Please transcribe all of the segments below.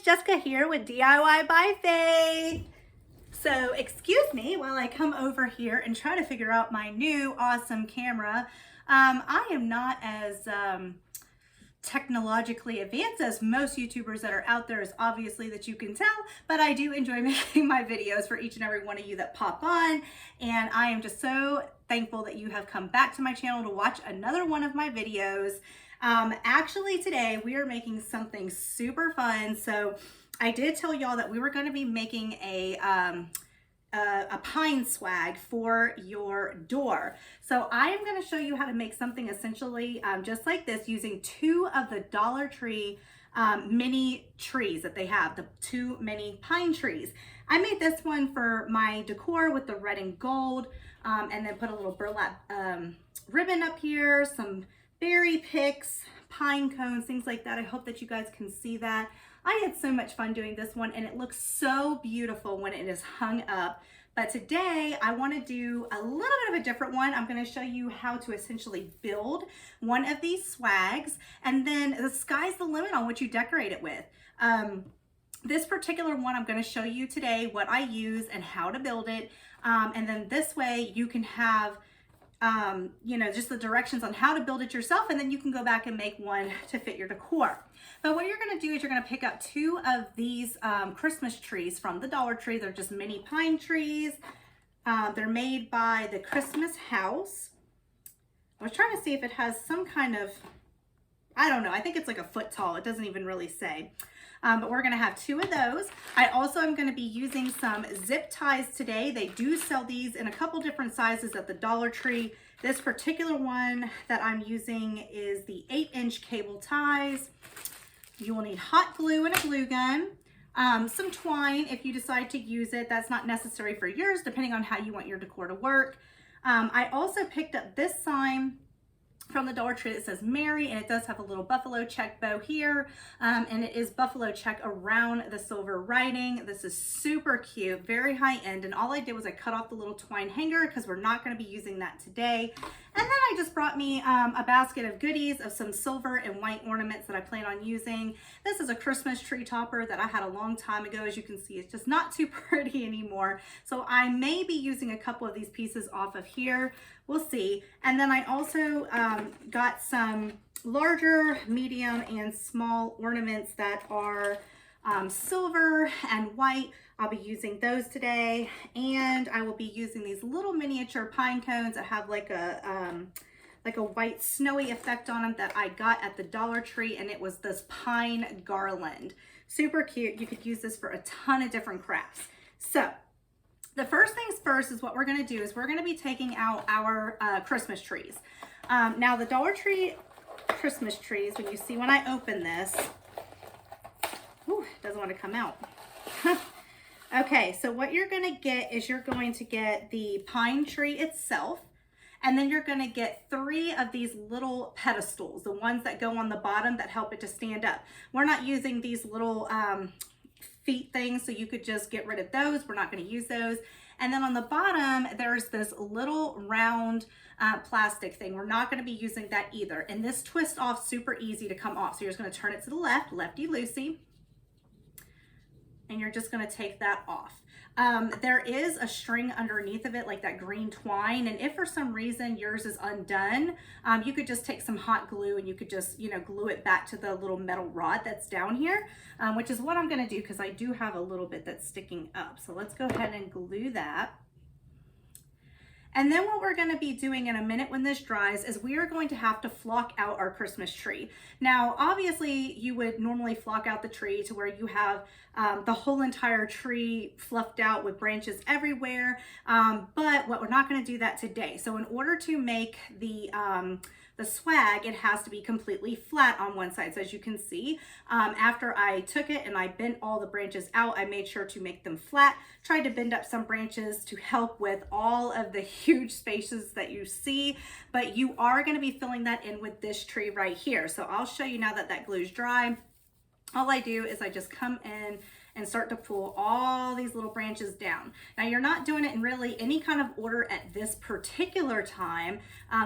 Jessica here with DIY by Faith. So excuse me while I come over here and try to figure out my new awesome camera. I am not as technologically advanced as most YouTubers that are out there, as obviously that you can tell, but I do enjoy making my videos for each and every one of you that pop on, and I am just so thankful that you have come back to my channel to watch another one of my videos. Actually today we are making something super fun. So I did tell y'all that we were going to be making a pine swag for your door. So I am going to show you how to make something essentially just like this using two of the Dollar Tree mini trees that they have, the two mini pine trees. I made this one for my decor with the red and gold, and then put a little burlap ribbon up here, some berry picks, pine cones, things like that. I hope that you guys can see that. I had so much fun doing this one, and it looks so beautiful when it is hung up. But today I want to do a little bit of a different one. I'm going to show you how to essentially build one of these swags, and then the sky's the limit on what you decorate it with. This particular one, I'm going to show you today what I use and how to build it. And then this way you can have you know, just the directions on how to build it yourself, and then you can go back and make one to fit your decor. But what you're going to do is you're going to pick up two of these Christmas trees from the Dollar Tree. They're just mini pine trees. They're made by the Christmas House. I was trying to see if it has some kind of, I don't know, I think it's like a foot tall. It doesn't even really say. But we're going to have two of those. I also am going to be using some zip ties today. They do sell these in a couple different sizes at the Dollar Tree. This particular one that I'm using is the 8-inch cable ties. You will need hot glue and a glue gun. Some twine if you decide to use it. That's not necessary for yours, depending on how you want your decor to work. I also picked up this sign from the Dollar Tree that says Mary, and it does have a little buffalo check bow here, and it is buffalo check around the silver writing. This is super cute, very high end, and all I did was I cut off the little twine hanger because we're not going to be using that today. And then I just brought me a basket of goodies of some silver and white ornaments that I plan on using. This is a Christmas tree topper that I had a long time ago. As you can see, it's just not too pretty anymore. So I may be using a couple of these pieces off of here. We'll see. And then I also got some larger, medium, and small ornaments that are silver and white. I'll be using those today, and I will be using these little miniature pine cones that have like a white snowy effect on them that I got at the Dollar Tree, and it was this pine garland. Super cute. You could use this for a ton of different crafts. So the first things first is what we're going to do is we're going to be taking out our Christmas trees. Now the Dollar Tree Christmas trees, when you see when I open this, ooh, it doesn't want to come out. Okay, so what you're going to get is you're going to get the pine tree itself, and then you're going to get 3 of these little pedestals, the ones that go on the bottom that help it to stand up. We're not using these little feet things, so you could just get rid of those. We're not going to use those. And then on the bottom, there's this little round plastic thing. We're not going to be using that either. And this twists off super easy to come off. So you're just going to turn it to the left, lefty-loosey, and you're just going to take that off. There is a string underneath of it, like that green twine, and if for some reason yours is undone, you could just take some hot glue and you could just, you know, glue it back to the little metal rod that's down here, which is what I'm going to do because I do have a little bit that's sticking up. So let's go ahead and glue that. And then what we're going to be doing in a minute when this dries is we are going to have to flock out our Christmas tree. Now, obviously, you would normally flock out the tree to where you have the whole entire tree fluffed out with branches everywhere, but we're not going to do that today. So in order to make the swag, it has to be completely flat on one side. So as you can see, after I took it and I bent all the branches out, I made sure to make them flat, tried to bend up some branches to help with all of the huge spaces that you see, but you are going to be filling that in with this tree right here. So I'll show you now that that glue is dry. All I do is I just come in and start to pull all these little branches down. Now you're not doing it in really any kind of order at this particular time.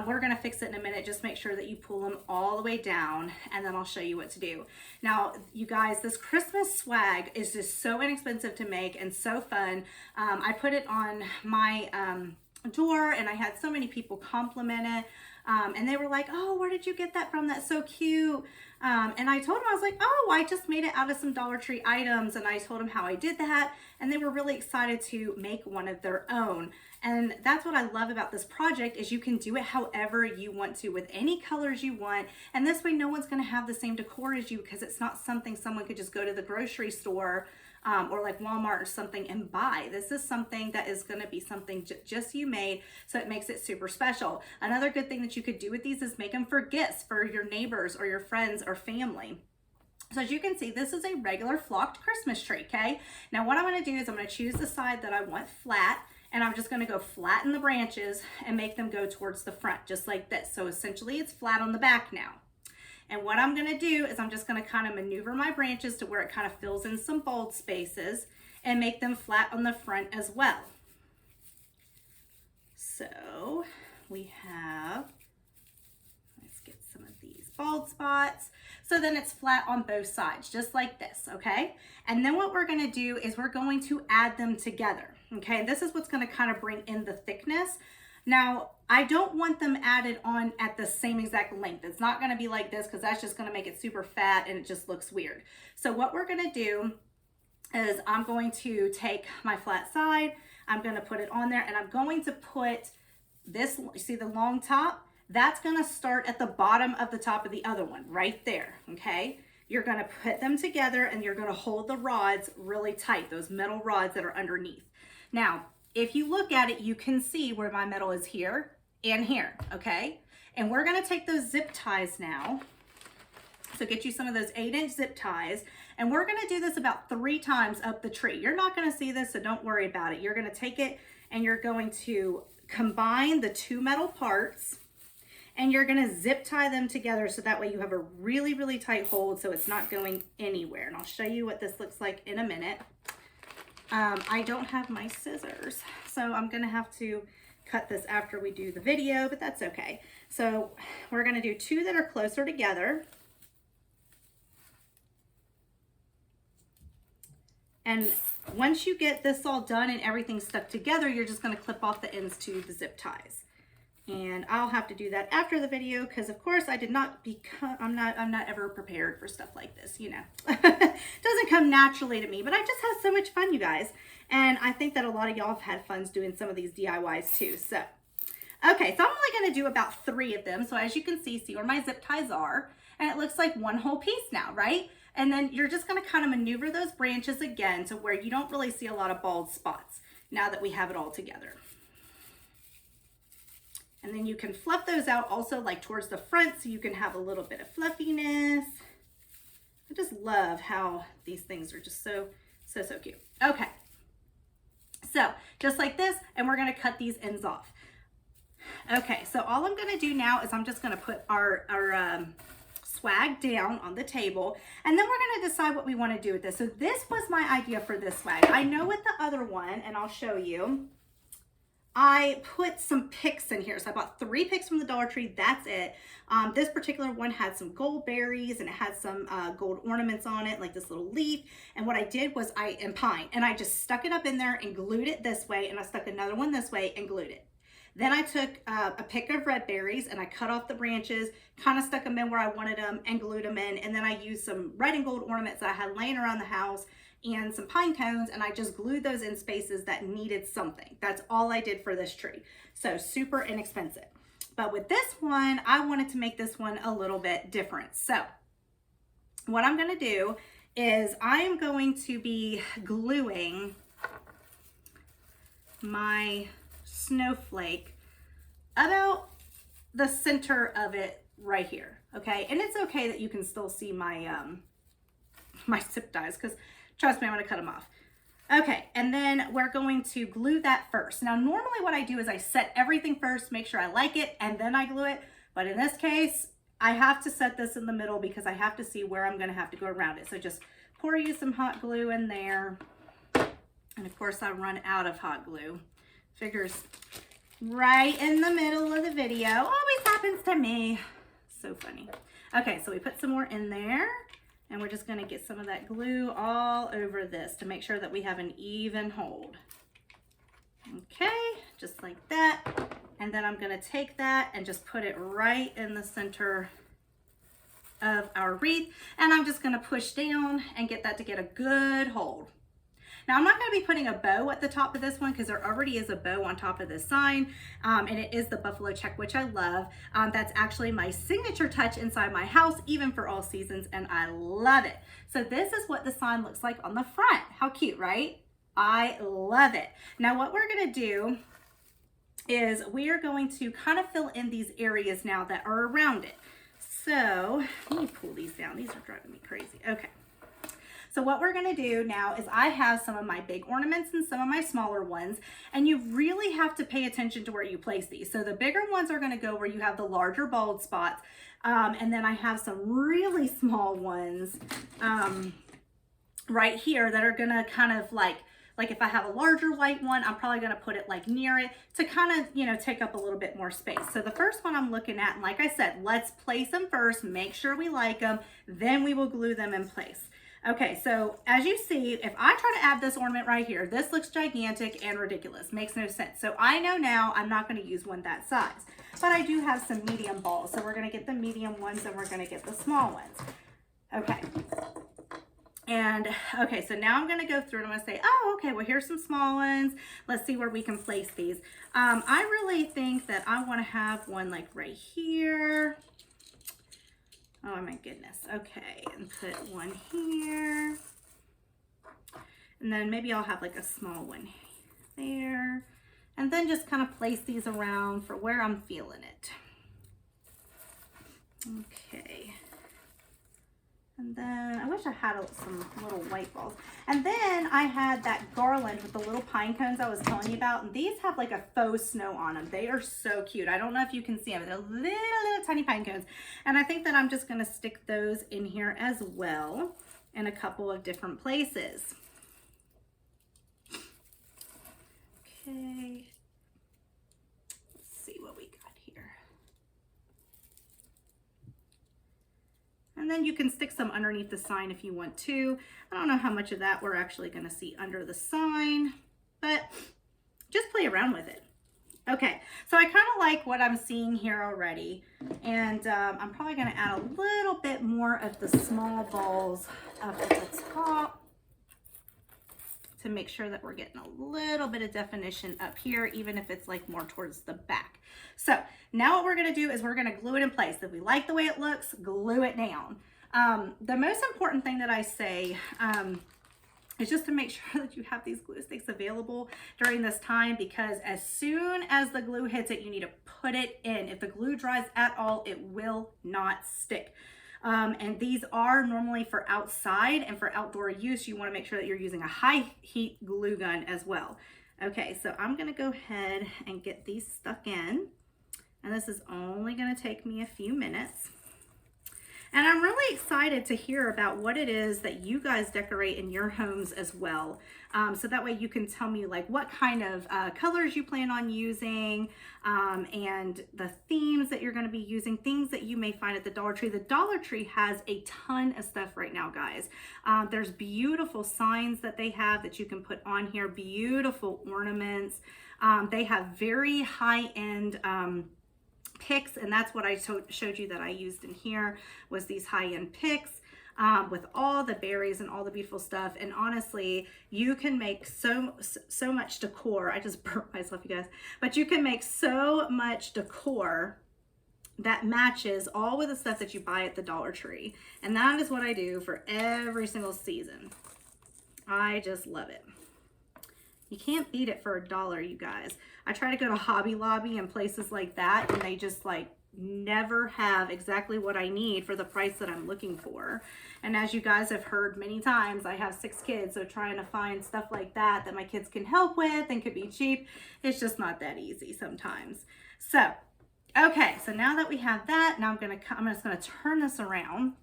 We're gonna fix it in a minute. Just make sure that you pull them all the way down, and then I'll show you what to do. Now, you guys, this Christmas swag is just so inexpensive to make and so fun. I put it on my door, and I had so many people compliment it. And they were like, oh, where did you get that from? That's so cute. And I told them, I was like, oh, I just made it out of some Dollar Tree items. And I told them how I did that. And they were really excited to make one of their own. And that's what I love about this project, is you can do it however you want to, with any colors you want. And this way, no one's going to have the same decor as you, because it's not something someone could just go to the grocery store or like Walmart or something and buy. This is something that is going to be something just you made, so it makes it super special. Another good thing that you could do with these is make them for gifts for your neighbors or your friends or family. So as you can see, this is a regular flocked Christmas tree, okay? Now what I'm going to do is I'm going to choose the side that I want flat, and I'm just going to go flatten the branches and make them go towards the front, just like this. So essentially it's flat on the back now. And what I'm going to do is I'm just going to kind of maneuver my branches to where it kind of fills in some bold spaces and make them flat on the front as well. So we have, let's get some of these bald spots. So then it's flat on both sides, just like this, okay? And then what we're going to do is we're going to add them together, okay? And this is what's going to kind of bring in the thickness. Now, I don't want them added on at the same exact length. It's not going to be like this, because that's just going to make it super fat and it just looks weird. So what we're going to do is I'm going to take my flat side, I'm going to put it on there, and I'm going to put this, you see the long top? That's going to start at the bottom of the top of the other one, right there, okay? You're going to put them together, and you're going to hold the rods really tight, those metal rods that are underneath. Now, if you look at it, you can see where my metal is here and here, okay? And we're gonna take those zip ties now. So get you some of those 8-inch zip ties, and we're gonna do this about 3 times up the tree. You're not gonna see this, so don't worry about it. You're gonna take it and you're going to combine the 2 metal parts, and you're gonna zip tie them together, so that way you have a really, really tight hold, so it's not going anywhere. And I'll show you what this looks like in a minute. I don't have my scissors, so I'm gonna have to cut this after we do the video, but that's okay. So we're gonna do 2 that are closer together. And once you get this all done and everything stuck together, you're just gonna clip off the ends to the zip ties. And I'll have to do that after the video, because of course I did not become, I'm not ever prepared for stuff like this, you know. Doesn't come naturally to me, but I just have so much fun, you guys. And I think that a lot of y'all have had fun doing some of these DIYs too. So, okay, so I'm only gonna do about 3 of them. So as you can see where my zip ties are, and it looks like one whole piece now, right? And then you're just gonna kind of maneuver those branches again to where you don't really see a lot of bald spots now that we have it all together. And then you can fluff those out also, like towards the front, so you can have a little bit of fluffiness. I just love how these things are just so cute. Okay, so just like this, and we're gonna cut these ends off. Okay, so all I'm gonna do now is I'm just gonna put our swag down on the table, and then we're gonna decide what we wanna do with this. So this was my idea for this swag. I know with the other one, and I'll show you, I put some pics in here. So I bought 3 pics from the Dollar Tree, that's it. This particular one had some gold berries, and it had some gold ornaments on it, like this little leaf. And what I did was and pine, and I just stuck it up in there and glued it this way, and I stuck another one this way and glued it. Then I took a pick of red berries, and I cut off the branches, kind of stuck them in where I wanted them and glued them in. And then I used some red and gold ornaments that I had laying around the house and some pine cones, and I just glued those in spaces that needed something. That's all I did for this tree. So super inexpensive. But with this one, I wanted to make this one a little bit different. So what I'm gonna do is I am going to be gluing my snowflake about the center of it right here, okay? And it's okay that you can still see my my zip ties, because trust me, I'm gonna cut them off. Okay, and then we're going to glue that first. Now, normally what I do is I set everything first, make sure I like it, and then I glue it. But in this case, I have to set this in the middle because I have to see where I'm going to have to go around it. So just pour you some hot glue in there. And of course I run out of hot glue. Figures right in the middle of the video. Always happens to me. So funny. Okay, so we put some more in there and we're just going to get some of that glue all over this to make sure that we have an even hold. Okay, just like that. And then I'm going to take that and just put it right in the center of our wreath. And I'm just going to push down and get that to get a good hold. Now I'm not going to be putting a bow at the top of this one because there already is a bow on top of this sign, and it is the buffalo check, which I love. That's actually my signature touch inside my house, even for all seasons, and I love it. So this is what the sign looks like on the front. How cute, right? I love it. Now what we're going to do is we are going to kind of fill in these areas now that are around it. So let me pull these down. These are driving me crazy. Okay. So what we're going to do now is I have some of my big ornaments and some of my smaller ones, and you really have to pay attention to where you place these. So the bigger ones are going to go where you have the larger bald spots, and then I have some really small ones right here that are going to kind of like if I have a larger white one, I'm probably going to put it like near it to kind of, you know, take up a little bit more space. So the first one I'm looking at, and like I said, let's place them first, make sure we like them, then we will glue them in place. Okay, so as you see, if I try to add this ornament right here, this looks gigantic and ridiculous. Makes no sense. So I know now I'm not going to use one that size. But I do have some medium balls. So we're going to get the medium ones and we're going to get the small ones. Okay. And okay, so now I'm going to go through and I'm going to say, oh, okay, well, here's some small ones. Let's see where we can place these. I really think that I want to have one like right here. Oh my goodness. Okay, and put one here. And then maybe I'll have like a small one there. And then just kind of place these around for where I'm feeling it. Okay. And then I wish I had some little white balls. And then I had that garland with the little pine cones I was telling you about. And these have like a faux snow on them. They are so cute. I don't know if you can see them. They're little tiny pine cones. And I think that I'm just going to stick those in here as well in a couple of different places. Okay. Let's see what we got here. And then you can stick some underneath the sign if you want to. I don't know how much of that we're actually going to see under the sign, but just play around with it. Okay, so I kind of like what I'm seeing here already. And I'm probably going to add a little bit more of the small balls up at the top to make sure that we're getting a little bit of definition up here, even if it's like more towards the back. So now what we're going to do is we're going to glue it in place. If we like the way it looks, glue it down. The most important thing that I say is just to make sure that you have these glue sticks available during this time, because as soon as the glue hits it, you need to put it in. If the glue dries at all, it will not stick. And these are normally for outside, and for outdoor use, you want to make sure that you're using a high heat glue gun as well. Okay, so I'm going to go ahead and get these stuck in, and this is only going to take me a few minutes. And I'm really excited to hear about what it is that you guys decorate in your homes as well. So that way you can tell me like what kind of colors you plan on using, and the themes that you're going to be using, things that you may find at the Dollar Tree. The Dollar Tree has a ton of stuff right now, guys. There's beautiful signs that they have that you can put on here, beautiful ornaments. They have very high-end pics, and that's what I showed you that I used in here, was these high-end pics with all the berries and all the beautiful stuff. And honestly, you can make so much decor. I just burnt myself, you guys. But you can make so much decor that matches all with the stuff that you buy at the Dollar Tree. And that is what I do for every single season. I just love it. You can't beat it for $1, you guys. I try to go to Hobby Lobby and places like that, and they just like never have exactly what I need for the price that I'm looking for. And as you guys have heard many times, I have 6 kids, so trying to find stuff like that my kids can help with and could be cheap, it's just not that easy sometimes. So Okay, so now that we have that, now I'm just gonna turn this around,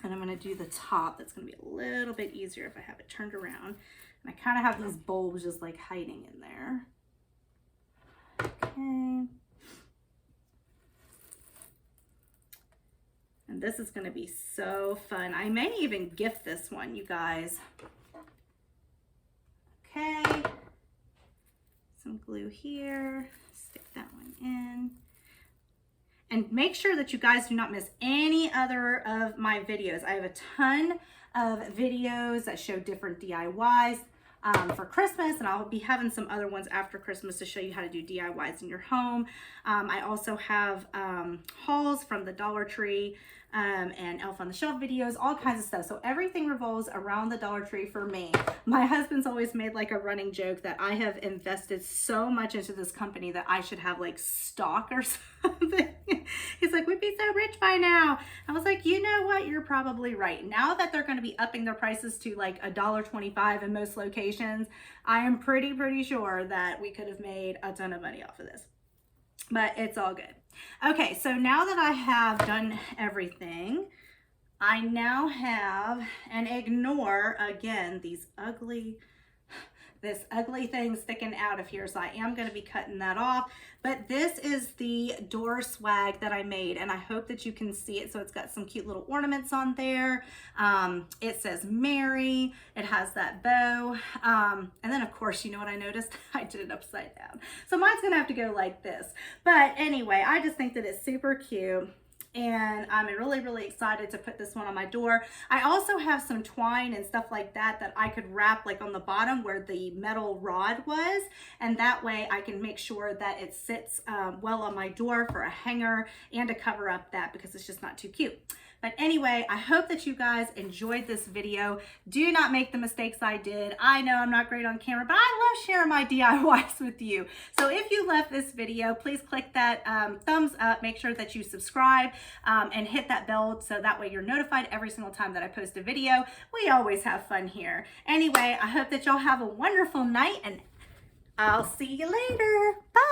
and I'm gonna do the top. That's gonna be a little bit easier if I have it turned around. And I kind of have these bulbs just like hiding in there. Okay. And this is gonna be so fun. I may even gift this one, you guys. Okay. Some glue here, stick that one in. And make sure that you guys do not miss any other of my videos. I have a ton of videos that show different DIYs for Christmas, and I'll be having some other ones after Christmas to show you how to do DIYs in your home. I also have hauls from the Dollar Tree and Elf on the Shelf videos, all kinds of stuff. So everything revolves around the Dollar Tree for me. My husband's always made like a running joke that I have invested so much into this company that I should have like stock or something. He's like, we'd be so rich by now. I was like, you know what? You're probably right. Now that they're going to be upping their prices to like $1.25 in most locations, I am pretty sure that we could have made a ton of money off of this. But it's all good. Okay, so now that I have done everything, I now have, and ignore again this ugly thing sticking out of here, so I am going to be cutting that off. But this is the door swag that I made, and I hope that you can see it. So it's got some cute little ornaments on there. It says Mary. It has that bow. And then of course, you know what I noticed? I did it upside down. So mine's gonna have to go like this. But anyway, I just think that it's super cute. And I'm really excited to put this one on my door. I also have some twine and stuff like that that I could wrap like on the bottom where the metal rod was, and that way I can make sure that it sits well on my door for a hanger and to cover up that, because it's just not too cute. But anyway, I hope that you guys enjoyed this video. Do not make the mistakes I did. I know I'm not great on camera, but I love sharing my DIYs with you. So if you love this video, please click that thumbs up. Make sure that you subscribe and hit that bell so that way you're notified every single time that I post a video. We always have fun here. Anyway, I hope that y'all have a wonderful night, and I'll see you later. Bye.